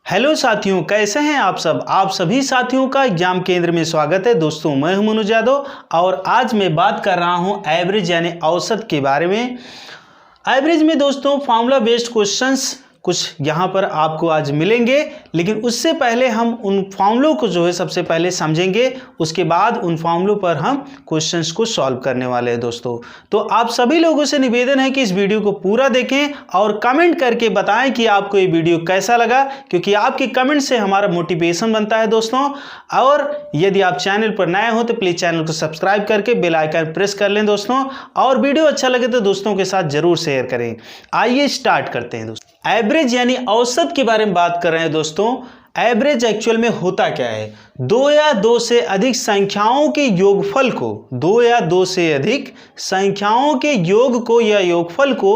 Hello साथियों, कैसे हैं आप सब। आप सभी साथियों का एग्जाम केंद्र में स्वागत है। दोस्तों मैं हूं मनोज यादव और आज मैं बात कर रहा हूं एवरेज यानी औसत के बारे में। एवरेज में दोस्तों फॉर्मूला बेस्ड क्वेश्चंस कुछ यहाँ पर आपको आज मिलेंगे, लेकिन उससे पहले हम उन फॉर्मूलों को जो है सबसे पहले समझेंगे, उसके बाद उन फॉर्मूलों पर हम क्वेश्चंस को सॉल्व करने वाले हैं दोस्तों। तो आप सभी लोगों से निवेदन है कि इस वीडियो को पूरा देखें और कमेंट करके बताएं कि आपको ये वीडियो कैसा लगा, क्योंकि आपके कमेंट से हमारा मोटिवेशन बनता है दोस्तों। और यदि आप चैनल पर नए हो तो प्लीज़ चैनल को सब्सक्राइब करके बेल आइकन प्रेस कर लें दोस्तों, और वीडियो अच्छा लगे तो दोस्तों के साथ जरूर शेयर करें। आइए स्टार्ट करते हैं दोस्तों। एवरेज यानी औसत के बारे में बात कर रहे हैं दोस्तों। एवरेज एक्चुअल में होता क्या है, दो या दो से अधिक संख्याओं के योगफल को, दो या दो से अधिक संख्याओं के योग को या योगफल को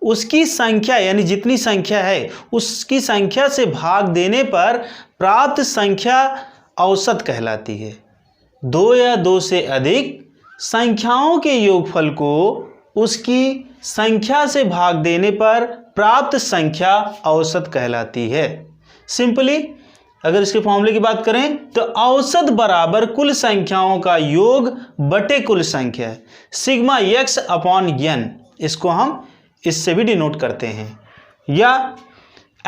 उसकी संख्या यानी जितनी संख्या है उसकी संख्या से भाग देने पर प्राप्त संख्या औसत कहलाती है। दो या दो से अधिक संख्याओं के योगफल को उसकी संख्या से भाग देने पर प्राप्त संख्या औसत कहलाती है। सिंपली अगर इसके फॉर्मूले की बात करें तो औसत बराबर कुल संख्याओं का योग बटे कुल संख्या, सिग्मा x अपॉन n। इसको हम इससे भी डिनोट करते हैं। या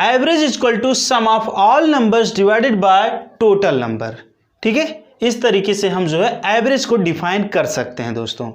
average equal to sum of all numbers divided by total number. ठीक है, इस तरीके से हम जो है एवरेज को डिफाइन कर सकते हैं दोस्तों।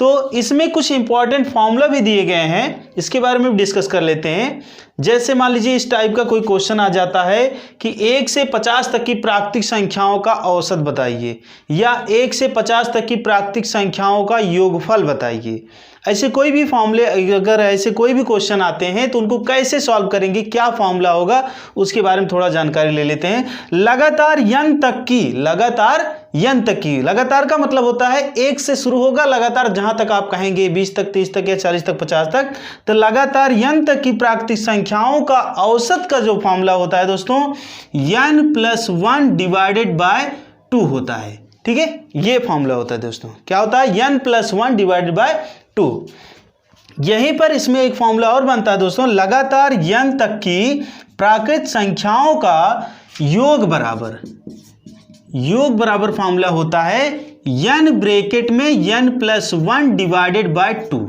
तो इसमें कुछ इंपॉर्टेंट फॉर्मूला भी दिए गए हैं, इसके बारे में डिस्कस कर लेते हैं। जैसे मान लीजिए इस टाइप का कोई क्वेश्चन आ जाता है कि 1 से 50 तक की प्राकृतिक संख्याओं का औसत बताइए, या 1 से 50 तक की प्राकृतिक संख्याओं का योगफल बताइए। ऐसे कोई भी फॉर्मूले, अगर ऐसे कोई भी क्वेश्चन आते हैं तो उनको कैसे सॉल्व करेंगे, क्या फॉर्मूला होगा, उसके बारे में थोड़ा जानकारी ले लेते हैं। लगातार n तक की, लगातार n तक की, लगातार का मतलब होता है 1 से शुरू होगा, लगातार जहां तक आप कहेंगे 20 तक, 30 तक या 40 तक, 50 तक, तो लगातार n तक की प्राकृतिक संख्याओं का औसत का जो फॉर्मूला होता है दोस्तों n+1 डिवाइडेड बाय 2 होता है। ठीक है, ये फॉर्मूला होता है दोस्तों। क्या होता है, n+1 डिवाइडेड बाय 2। यहीं पर इसमें एक फॉर्मूला और बनता है दोस्तों, लगातार n तक की प्राकृतिक संख्याओं का योग बराबर फॉर्मूला होता है n ब्रैकेट में n+1 डिवाइडेड बाय 2।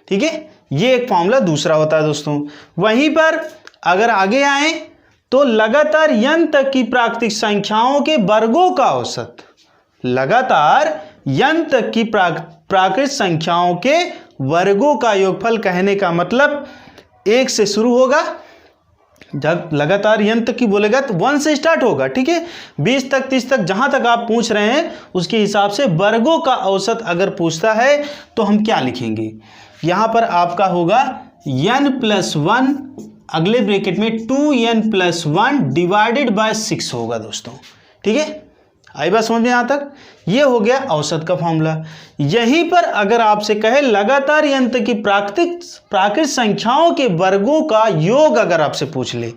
ठीक है, ये एक फॉर्मूला दूसरा होता है दोस्तों। वहीं पर अगर आगे आए तो लगातार n तक की प्राकृतिक संख्याओं के वर्गों का औसत, लगातार n तक की प्राकृतिक संख्याओं के वर्गों का योगफल कहने का मतलब 1 से शुरू होगा, जब लगातार n तक की बोलेगा तो 1 से स्टार्ट होगा। ठीक है, 20 तक, 30 तक, जहां तक आप पूछ रहे हैं उसके हिसाब से वर्गों का औसत अगर पूछता है तो हम क्या लिखेंगे, यहां पर आपका होगा n+1, अगले ब्रैकेट में 2n+1 डिवाइडेड बाय 6 होगा दोस्तों। ठीक है, आई बात समझ में यहां तक। ये हो गया औसत का फॉर्मूला। यहीं पर अगर आपसे कहे लगातार n तक की प्राकृतिक संख्याओं के वर्गों का योग अगर आपसे पूछ ले,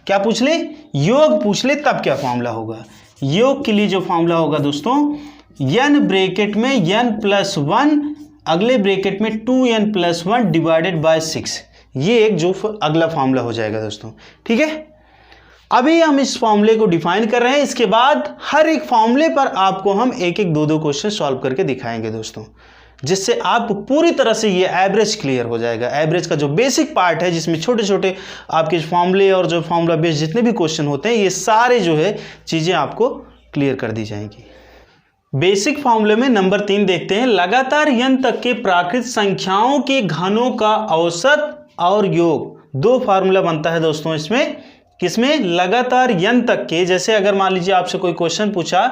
क्या पूछ ले, योग पूछ ले, तब क्या फॉर्मूला होगा। योग के लिए जो फॉर्मूला होगा दोस्तों n ब्रैकेट में n+1, अगले ब्रैकेट में 2n+1 डिवाइडेड बाय 6। ये एक जो अगला फॉर्मूला हो जाएगा दोस्तों। ठीक है, अभी हम इस फॉर्मूले को डिफाइन कर रहे हैं, इसके बाद हर एक फॉर्मूले पर आपको हम एक एक दो क्वेश्चन सॉल्व करके दिखाएंगे दोस्तों, जिससे आपको पूरी तरह से ये एवरेज क्लियर हो जाएगा। एवरेज का जो बेसिक पार्ट है, जिसमें छोटे छोटे आपके फॉर्मूले और जो फॉर्मूला बेस्ड जितने भी क्वेश्चन होते हैं, ये सारे जो है चीज़ें आपको क्लियर कर दी जाएंगी। बेसिक फॉर्मूले में नंबर 3 देखते हैं। लगातार n तक के प्राकृतिक संख्याओं के घनों का औसत और योग, दो फार्मूला बनता है दोस्तों इसमें। किसमें, लगातार n तक के, जैसे अगर मान लीजिए आपसे कोई क्वेश्चन पूछा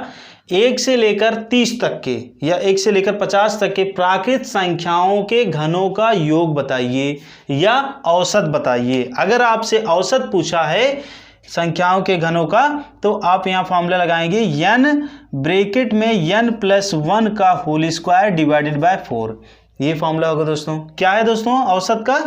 1 से लेकर 30 तक के या 1 से लेकर 50 तक के प्राकृतिक संख्याओं के घनों का योग बताइए या औसत बताइए। अगर आपसे औसत पूछा है संख्याओं के घनों का, तो आप यहाँ फॉर्मूला लगाएंगे n ब्रैकेट में n+1 का होल स्क्वायर डिवाइडेड बाय 4। ये फॉर्मूला होगा दोस्तों। क्या है दोस्तों, औसत का,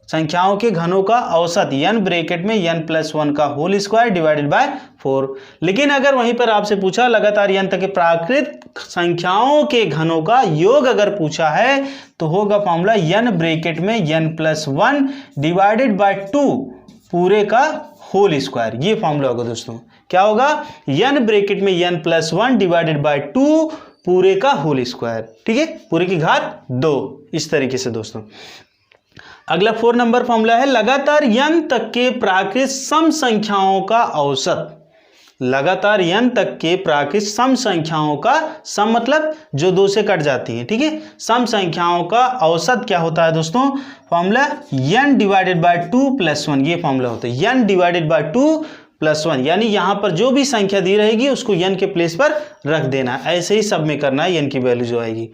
संख्याओं के घनों का औसत n ब्रैकेट में n+1 का होल स्क्वायर डिवाइडेड बाय 4। लेकिन अगर वहीं पर आपसे पूछा लगातार n तक के प्राकृतिक संख्याओं के घनों का योग अगर पूछा है तो होगा फॉर्मूला n ब्रैकेट में n+1 डिवाइडेड बाय 2 पूरे का होल स्क्वायर, ये फॉर्मूला होगा दोस्तों। क्या होगा, n ब्रैकेट में n+1 डिवाइडेड बाय 2 पूरे का होल स्क्वायर, ठीक है, पूरे की घात 2, इस तरीके से दोस्तों। अगला 4 नंबर फॉर्मूला है लगातार n तक के प्राकृत सम संख्याओं का औसत। लगातार n तक के प्राकृत सम संख्याओं का, सम मतलब जो 2 से कट जाती है, ठीक है, सम संख्याओं का औसत क्या होता है दोस्तों, फॉर्मूला n डिवाइडेड बाय 2 + 1, ये फॉर्मूला होता है n डिवाइडेड बाय 2 + 1, यानी यहां पर जो भी संख्या दी रहेगी उसको n के प्लेस पर रख देना, ऐसे ही सब में करना है, n की वैल्यू जो आएगी।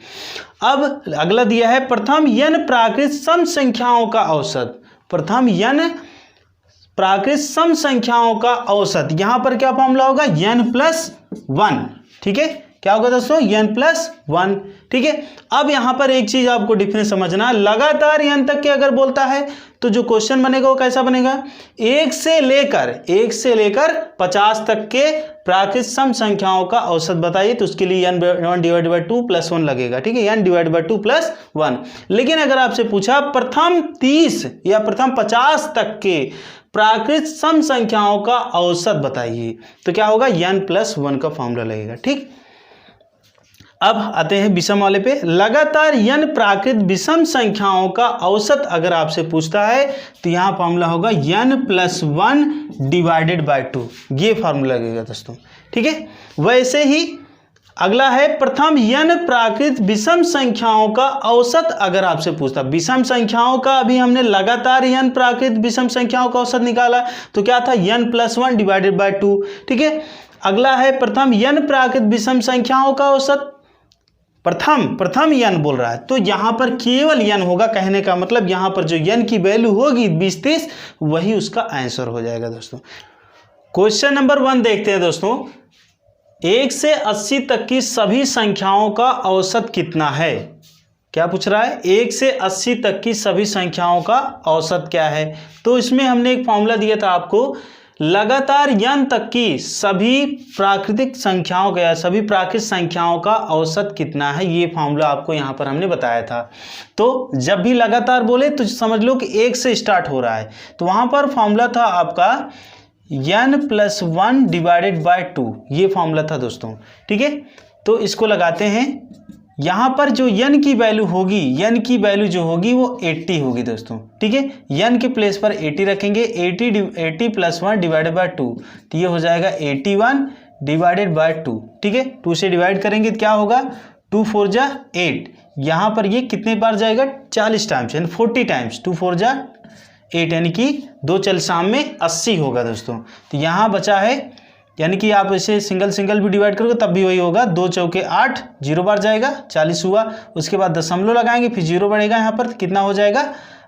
अब अगला दिया है प्रथम n प्राकृत सम संख्याओं का औसत। प्रथम n प्राकृत सम संख्याओं का औसत, यहां पर क्या फॉर्मूला होगा, n+1, ठीक है, क्या होगा दोस्तों, n+1, ठीक है। अब यहां पर एक चीज आपको डिफरेंस समझना, लगातार n तक के अगर बोलता है तो जो क्वेश्चन बनेगा वो कैसा बनेगा, 1 से लेकर 50 तक के प्राकृत सम संख्याओं का औसत बताइए, तो उसके लिए n डिवाइडेड बाय 2 + 1 लगेगा, ठीक है, n डिवाइडेड बाय 2 + 1। लेकिन अगर आपसे पूछा प्रथम 30 या प्रथम 50 तक के प्राकृत सम संख्याओं का औसत बताइए, तो क्या होगा, n+1 का फॉर्मूला लगेगा, ठीक। अब आते हैं विषम वाले पे। लगातार n प्राकृत विषम संख्याओं का औसत अगर आपसे पूछता है तो यहाँ फॉर्मूला होगा n+1 डिवाइडेड बाय 2, ये फॉर्मूला लगेगा दोस्तों, ठीक है। वैसे ही अगला है प्रथम n प्राकृत विषम संख्याओं का औसत अगर आपसे पूछता, विषम संख्याओं का अभी हमने लगातार n प्राकृत विषम संख्याओं का औसत निकाला, तो क्या था, n+1 डिवाइडेड बाय 2, ठीक है। अगला है प्रथम n प्राकृत विषम संख्याओं का औसत, प्रथम n बोल रहा है, तो यहां पर केवल n होगा, कहने का मतलब यहां पर जो n की वैल्यू होगी 20-30, वही उसका आंसर हो जाएगा दोस्तों। क्वेश्चन नंबर 1 देखते हैं दोस्तों। 1 से 80 तक की सभी संख्याओं का औसत कितना है, क्या पूछ रहा है, 1 से 80 तक की सभी संख्याओं का औसत क्या है। तो इसमें हमने एक फॉर्मूला दिया था आपको, लगातार n तक की सभी प्राकृतिक संख्याओं का या सभी प्राकृतिक संख्याओं का औसत कितना है, ये फॉर्मूला आपको यहाँ पर हमने बताया था। तो जब भी लगातार बोले तो समझ लो कि 1 से स्टार्ट हो रहा है, तो वहाँ पर फॉर्मूला था आपका n+1 डिवाइडेड बाय 2, ये फॉर्मूला था दोस्तों, ठीक है। तो इसको लगाते हैं, यहाँ पर जो n की वैल्यू होगी, n की वैल्यू जो होगी वो 80 होगी दोस्तों, ठीक है, n के प्लेस पर 80 रखेंगे, 80 + 1 डिवाइडेड बाय 2, तो ये हो जाएगा 81 डिवाइडेड बाय 2, ठीक है। 2 से डिवाइड करेंगे तो क्या होगा, 2 4 जा 8, यहाँ पर ये कितने बार जाएगा, 40 टाइम्स, यानी 40 टाइम्स, 2 4 जा 8, यानी कि 2 चल शाम में 80 होगा दोस्तों। तो यहाँ बचा है, यानी कि आप इसे सिंगल भी डिवाइड करोगे तब भी वही होगा, 2 चौके 8, 0 बार जाएगा, 40 हुआ, उसके बाद दशमलव लगाएंगे, फिर 0 बढ़ेगा, यहाँ पर कितना हो जाएगा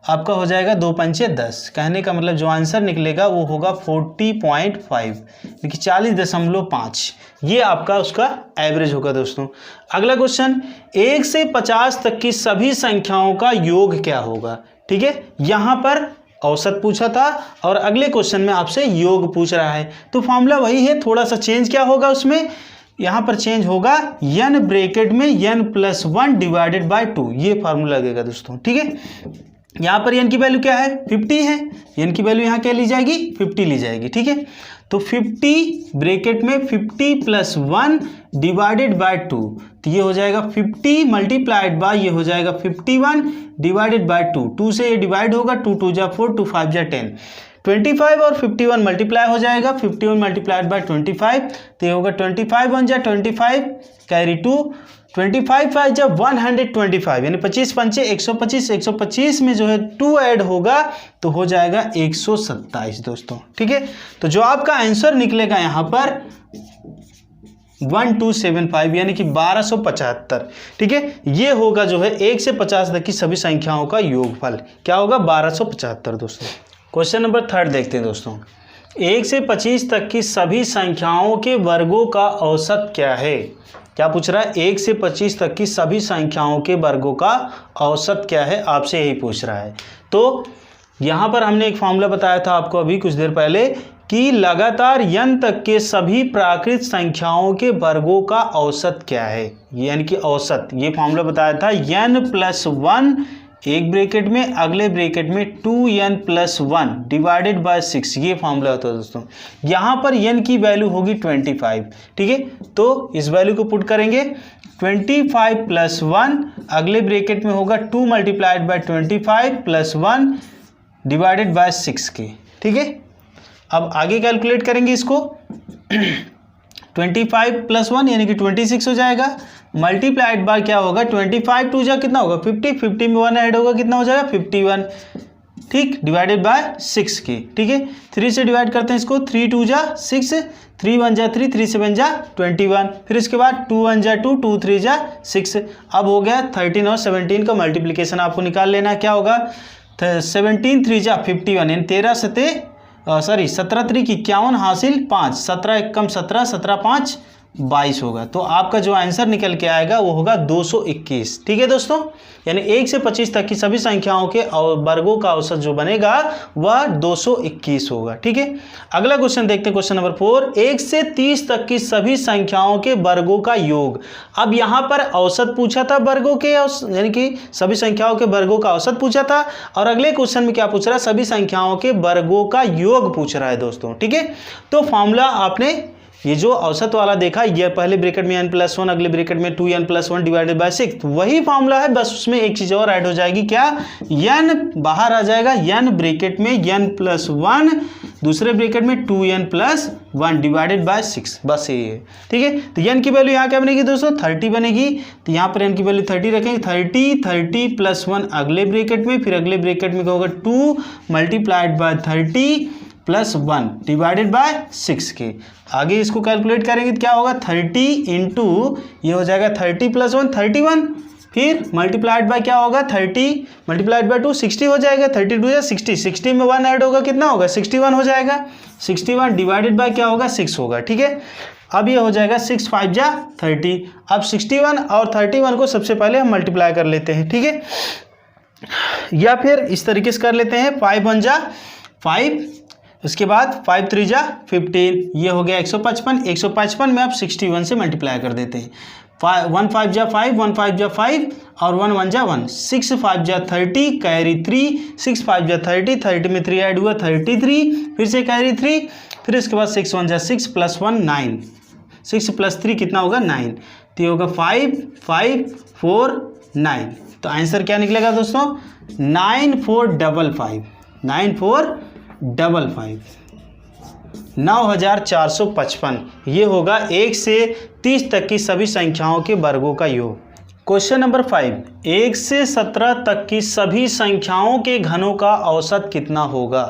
आपका, हो जाएगा 2 पंचे 10, कहने का मतलब जो आंसर निकलेगा वो होगा 40.5, देखिए 40.5, ये आपका उसका एवरेज होगा दोस्तों। अगला क्वेश्चन, 1 से 50 तक की सभी संख्याओं का योग क्या होगा, ठीक है। यहाँ पर औसत पूछा था और अगले क्वेश्चन में आपसे योग पूछ रहा है, तो फॉर्मूला वही है, थोड़ा सा चेंज क्या होगा उसमें, यहाँ पर चेंज होगा n ब्रैकेट में n+1 डिवाइडेड बाय 2, ये फार्मूला लगेगा दोस्तों, ठीक है। यहाँ पर n की वैल्यू क्या है, 50 है, n की वैल्यू यहाँ क्या ली जाएगी, 50 ली जाएगी, ठीक है। तो 50 ब्रैकेट में 50 + 1 डिवाइडेड बाय 2, तो ये हो जाएगा 50 मल्टीप्लाइड बाय, ये हो जाएगा 51 डिवाइडेड बाय 2, 2 से ये डिवाइड होगा, 2 2 जा 4, 2 5 जा 10, 25 और 51 मल्टीप्लाई हो जाएगा, 51 मल्टीप्लाइड बाय 25, तो ये होगा 25 1 जा 25, कैरी 2, 25 5 जा 125, यानी 25 पंचे 125, 125 में जो है 2 ऐड होगा तो हो जाएगा 127 दोस्तों, ठीक है। तो जो आपका आंसर निकलेगा यहाँ पर 1275, यानी कि 1275, ठीक है, ये होगा जो है 1 से 50 तक की सभी संख्याओं का योगफल, क्या होगा, 1275 दोस्तों। क्वेश्चन नंबर 3 देखते हैं दोस्तों। 1 से 25 तक की सभी संख्याओं के वर्गों का औसत क्या है, क्या पूछ रहा है, 1 से 25 तक की सभी संख्याओं के वर्गों का औसत क्या है, आपसे यही पूछ रहा है। तो यहाँ पर हमने एक फॉर्मूला बताया था आपको अभी कुछ देर पहले कि लगातार n तक के सभी प्राकृत संख्याओं के वर्गों का औसत क्या है, यानी कि औसत, ये फॉर्मूला बताया था n+1 एक ब्रैकेट में, अगले ब्रैकेट में 2n + 1 डिवाइडेड बाय 6, ये फॉर्मूला होता है दोस्तों। यहाँ पर n की वैल्यू होगी 25, ठीक है। तो इस वैल्यू को पुट करेंगे, 25 + 1, अगले ब्रैकेट में होगा 2 × 25 + 1 डिवाइडेड बाय 6 के, ठीक है। अब आगे कैलकुलेट करेंगे इसको, 25 + 1 यानी कि 26 हो जाएगा, मल्टीप्लाइड बाय क्या होगा, 25 2 जा कितना होगा 50, 50 में 1 ऐड होगा कितना हो जाएगा 51, ठीक, डिवाइडेड बाय 6 के, ठीक है। 3 से डिवाइड करते हैं इसको, 3 2 जा 6, 3 1 जा 3, 3 7 जा 21, फिर इसके बाद 2 1 जा 2, 2 3 जा 6। अब हो गया 13 और 17 का मल्टीप्लिकेशन आपको निकाल लेना है, क्या होगा 17 3 जा 51 यानी 17 3 की 51 हासिल 5, 17 1 कम 17, 17 5 22 होगा। तो आपका जो आंसर निकल के आएगा वो होगा 221, ठीक है दोस्तों। यानी 1 से 25 तक की सभी संख्याओं के वर्गों का औसत जो बनेगा वह 221 होगा, ठीक है। अगला क्वेश्चन देखते हैं, क्वेश्चन नंबर 4, 1 से 30 तक की सभी संख्याओं के वर्गों का योग। अब यहाँ पर औसत पूछा था वर्गों के, यानी कि सभी संख्याओं के वर्गों का औसत पूछा था, और अगले क्वेश्चन में क्या पूछ रहा है, सभी संख्याओं के वर्गों का योग पूछ रहा है दोस्तों, ठीक है। तो फॉर्मूला आपने ये जो औसत वाला देखा, ये पहले ब्रैकेट में n + 1, अगले ब्रैकेट में 2n + 1 डिवाइडेड बाय 6, वही फॉर्मूला है, बस उसमें एक चीज़ और ऐड हो जाएगी, क्या, n बाहर आ जाएगा, n ब्रैकेट में n + 1, दूसरे ब्रैकेट में 2n + 1 डिवाइडेड बाय 6, बस ये है, ठीक है। तो n की वैल्यू यहाँ क्या बनेगी दोस्तों, 30 बनेगी, तो यहाँ पर n की वैल्यू 30 रखेंगे, 30 + 1 अगले ब्रैकेट में, फिर अगले ब्रैकेट में क्या होगा 2 × 30 + 1 डिवाइडेड बाय 6 के। आगे इसको कैलकुलेट करेंगे तो क्या होगा 30 इंटू ये हो जाएगा 30 + 1 31, फिर मल्टीप्लाइड बाय क्या होगा 30 मल्टीप्लाइड बाय 2 60 हो जाएगा, 32 या 60, 60 में 1 ऐड होगा कितना होगा 61 हो जाएगा, 61 डिवाइडेड बाय क्या होगा 6 होगा, ठीक है। अब ये हो जाएगा 6 5 जा 30। अब 61 और 31 को सबसे पहले हम मल्टीप्लाई कर लेते हैं, ठीक है, या फिर इस तरीके से कर लेते हैं, 5 1 जा 5, उसके बाद 5 3 जा 15, ये हो गया 155, 155 में आप 61 से मल्टीप्लाई कर देते हैं, 1 5 जा 5, 1 5 जा 5 और 1 1 जा 1, 6 5 जा 30, कैरी 3, 6 5 जा 30, 30 में 3 ऐड हुआ 33, फिर से कैरी 3, फिर इसके बाद 6 1 जा 6 + 1 9, 6 + 3 कितना होगा 9, तो ये होगा 5 5 4 9। तो आंसर क्या निकलेगा दोस्तों 9455, 9455, 9455, ये होगा 1 से 30 तक की सभी संख्याओं के वर्गों का योग। क्वेश्चन नंबर 5, 1 से 17 तक की सभी संख्याओं के घनों का औसत कितना होगा,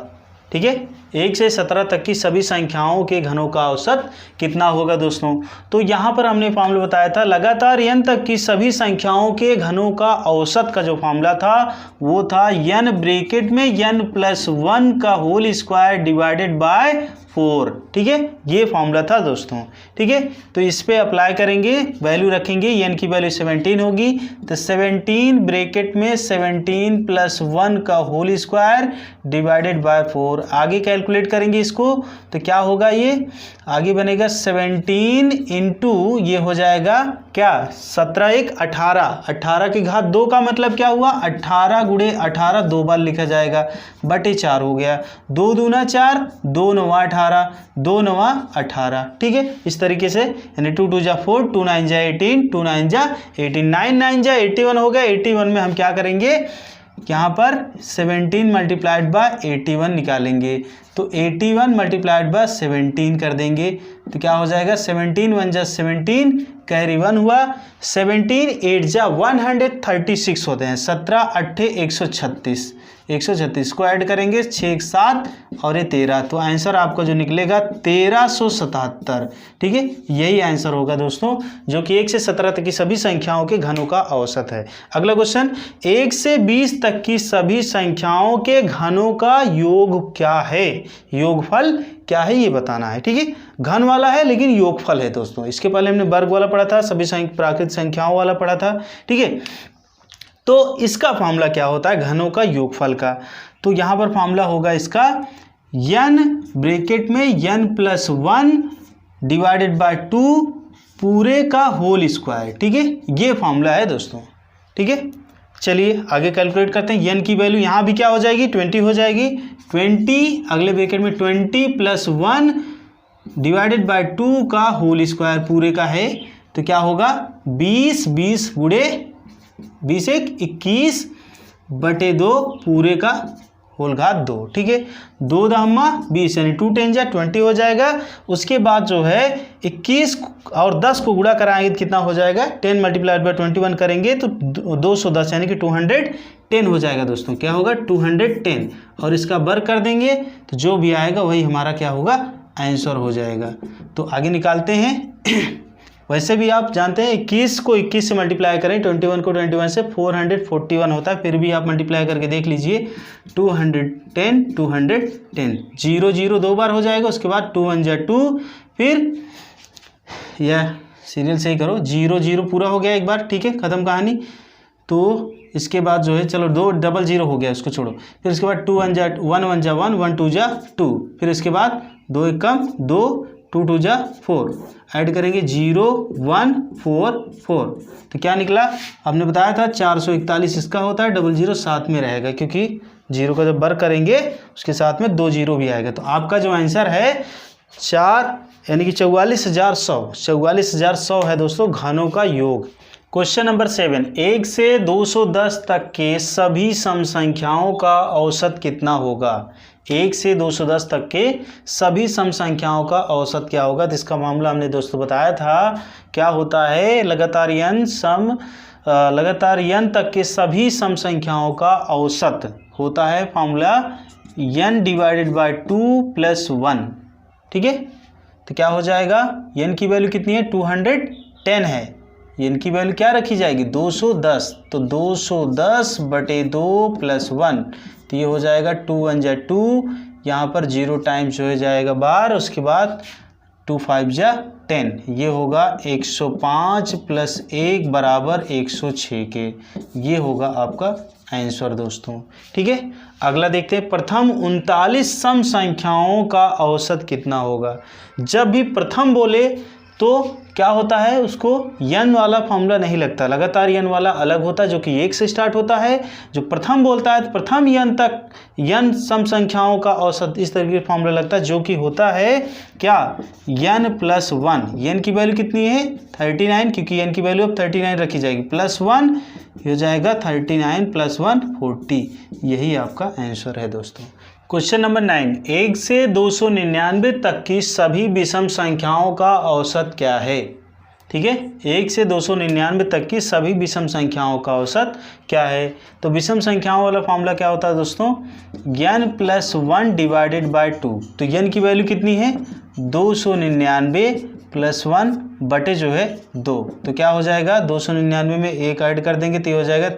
ठीक है। 1 से 17 तक की सभी संख्याओं के घनों का औसत कितना होगा दोस्तों। तो यहाँ पर हमने फॉर्मूला बताया था, लगातार n तक की सभी संख्याओं के घनों का औसत का जो फॉर्मूला था वो था n ब्रैकेट में n + 1 का होल स्क्वायर डिवाइडेड बाय 4, ठीक है, ये फॉर्मूला था दोस्तों, ठीक है। तो इस पे अप्लाई करेंगे, वैल्यू रखेंगे, n की वैल्यू 17 होगी, तो 17 ब्रैकेट में 17 + 1 का होल स्क्वायर डिवाइडेड बाय 4, आगे कैलकुलेट करेंगे इसको तो क्या होगा, ये आगे बनेगा 17 इंटू ये हो जाएगा क्या 17 1 18, 18 की घात 2 का मतलब क्या हुआ 18 × 18 2 बार लिखा जाएगा, बटे 4 हो गया, 2 दूना 4, 2 9 18, 2 9 18, ठीक है। इस तरीके से यानी 2 2 जा 4, 2 9 जा 18, 2 9 जा 18, 9 9 जा 81 हो गया। 81 में हम क्या करेंगे, यहाँ पर 17 मल्टीप्लाइड बाय 81 निकालेंगे, तो 81 मल्टीप्लाइड बाय 17 कर देंगे, तो क्या हो जाएगा 17 1 जा 17, कैरी 1 हुआ, 17 8 जा 136 होते हैं, 17 8 136, 136 को ऐड करेंगे 6 7 और ये 13, तो आंसर आपका जो निकलेगा 1377, ठीक है। यही आंसर होगा दोस्तों, जो कि 1 से 17 तक की सभी संख्याओं के घनों का औसत है। अगला क्वेश्चन, 1 से 20 तक की सभी संख्याओं के घनों का योग क्या है, योगफल क्या है ये बताना है, ठीक है। घन वाला है लेकिन योगफल है दोस्तों, इसके पहले हमने वर्ग वाला पढ़ा था, सभी प्राकृत संख्याओं वाला पढ़ा था, ठीक है। तो इसका फॉर्मूला क्या होता है घनों का योगफल का, तो यहाँ पर फॉर्मूला होगा इसका n ब्रैकेट में n + 1 डिवाइडेड बाय 2 पूरे का होल स्क्वायर, ठीक है, ये फॉर्मूला है दोस्तों, ठीक है। चलिए आगे कैलकुलेट करते हैं। n की वैल्यू यहाँ भी क्या हो जाएगी 20 हो जाएगी। 20 अगले ब्रैकेट में 20 + 1 डिवाइडेड बाय 2 का होल स्क्वायर पूरे का है, तो क्या होगा 20 गुणे 20 एक 21 बटे 2 पूरे का होल घात 2। ठीक है, 2 दामा 20 यानी 2 10 जा 20 हो जाएगा। उसके बाद जो है 21 और 10 को गुणा कराएंगे तो कितना हो जाएगा 10 × 21 करेंगे तो 210 यानी कि 210 हो जाएगा दोस्तों। क्या होगा 210 और इसका वर्ग कर देंगे तो जो भी आएगा वही हमारा क्या होगा आंसर हो जाएगा। तो आगे निकालते हैं। वैसे भी आप जानते हैं 21 को 21 से मल्टीप्लाई करें, 21 को 21 से 441 होता है, फिर भी आप मल्टीप्लाई करके देख लीजिए 210 0 0 2 बार हो जाएगा। उसके बाद 2 1 जा 2, फिर यह सीरियल से ही करो 0 0 पूरा हो गया एक बार। ठीक है, ख़त्म कहानी। तो इसके बाद जो है चलो 2 डबल 0 हो गया, उसको छोड़ो। फिर इसके बाद 2 1 जा 1 1 जा 1 1 2 जा 2, फिर इसके बाद 2 1 कम 2 2 2 जा 4, ऐड करेंगे 0 1 4 4, तो क्या निकला आपने बताया था 441 इसका होता है, 00 साथ में रहेगा क्योंकि 0 का जब वर्ग करेंगे उसके साथ में 2 0 भी आएगा। तो आपका जो आंसर है 4 यानी कि 44,100 है दोस्तों घनों का योग। क्वेश्चन नंबर 7, 1 से 210 तक के सभी सम संख्याओं का औसत कितना होगा। 1 से 210 तक के सभी सम संख्याओं का औसत क्या होगा। तो इसका मामला हमने दोस्तों बताया था क्या होता है, लगातार n तक के सभी सम संख्याओं का औसत होता है फॉर्मूला n डिवाइडेड बाय 2 + 1। ठीक है, तो क्या हो जाएगा n की वैल्यू कितनी है 210 है, n की वैल्यू क्या रखी जाएगी 210, तो 210 बटे 2 + 1, तो ये हो जाएगा 2 1 जा 2, यहाँ पर 0 टाइम्स हो जाएगा बार, उसके बाद 2 5 जा 10, ये होगा 105 + 1 बराबर 106 के, ये होगा आपका आंसर दोस्तों। ठीक है, अगला देखते हैं, प्रथम 39 सम संख्याओं का औसत कितना होगा। जब भी प्रथम बोले तो क्या होता है उसको n वाला फॉर्मूला नहीं लगता, लगातार n वाला अलग होता है जो कि 1 से स्टार्ट होता है। जो प्रथम बोलता है तो प्रथम n तक n सम संख्याओं का औसत इस तरीके का फॉर्मूला लगता है जो कि होता है क्या n + 1। n की वैल्यू कितनी है 39, क्योंकि n की वैल्यू अब 39 रखी जाएगी, +1 हो जाएगा 39 + 1 40, यही आपका आंसर है दोस्तों। क्वेश्चन नंबर 9, 1 से 299 तक की सभी विषम संख्याओं का औसत क्या है। ठीक है, 1 से 299 तक की सभी विषम संख्याओं का औसत क्या है। तो विषम संख्याओं वाला फॉर्मूला क्या होता है दोस्तों n + 1 डिवाइडेड बाय 2, तो n की वैल्यू कितनी है 299 + 1 बटे जो है 2, तो क्या हो जाएगा 299 में 1 ऐड कर देंगे तो ये हो जाएगा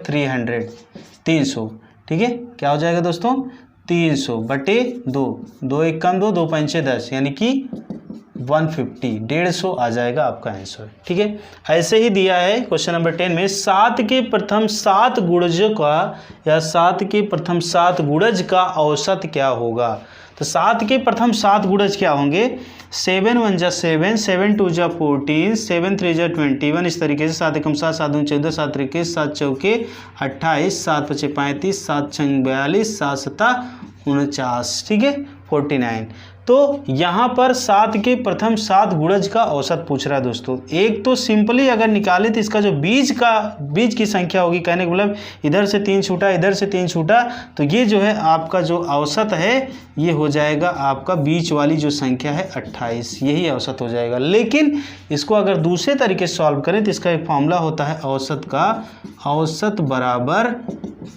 300। ठीक है, क्या हो जाएगा दोस्तों 300 बटे 2, 2 1 कम 2 2 5 6 10 यानी कि 150 आ जाएगा आपका आंसर। ठीक है, ऐसे ही दिया है क्वेश्चन नंबर 10 में 7 के प्रथम 7 गुणजों का या 7 के प्रथम 7 गुणज का औसत क्या होगा। तो 7 के प्रथम 7 गुणज क्या होंगे 7 1 जा 7, 7 2 जा 14, 7 3 जा 21, इस तरीके से 7 1 7 7 2 14, 7 3 21, 7 4 28, 7 5 35, 7 6 42, 7 7 49। ठीक है 49। तो यहाँ पर 7 के प्रथम 7 गुणज का औसत पूछ रहा है दोस्तों। एक तो सिंपली अगर निकाले तो इसका जो बीज की संख्या होगी, कहने का मतलब इधर से 3 छूटा इधर से 3 छूटा, तो ये जो है आपका जो औसत है ये हो जाएगा आपका बीच वाली जो संख्या है 28, यही औसत हो जाएगा। लेकिन इसको अगर दूसरे तरीके से सॉल्व करें तो इसका एक फॉर्मूला होता है औसत का, औसत बराबर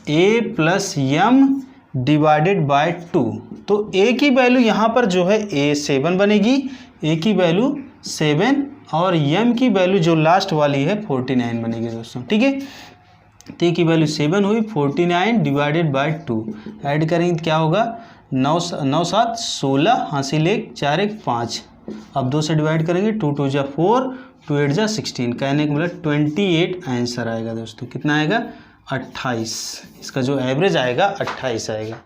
a + m डिवाइडेड बाय 2। तो a की वैल्यू यहाँ पर जो है a 7 बनेगी, a की वैल्यू 7 और m की वैल्यू जो लास्ट वाली है 49 बनेगी दोस्तों। ठीक है, तो a की वैल्यू 7 हुई, 49 डिवाइडेड बाय 2 ऐड करेंगे तो क्या होगा 9 7 16, हासिल 1 4 1 5, अब 2 से डिवाइड करेंगे 2 2 जा 4, 2 8 जा 16, कहने का मतलब 28 आंसर आएगा दोस्तों। कितना आएगा 28, इसका जो एवरेज आएगा 28 आएगा।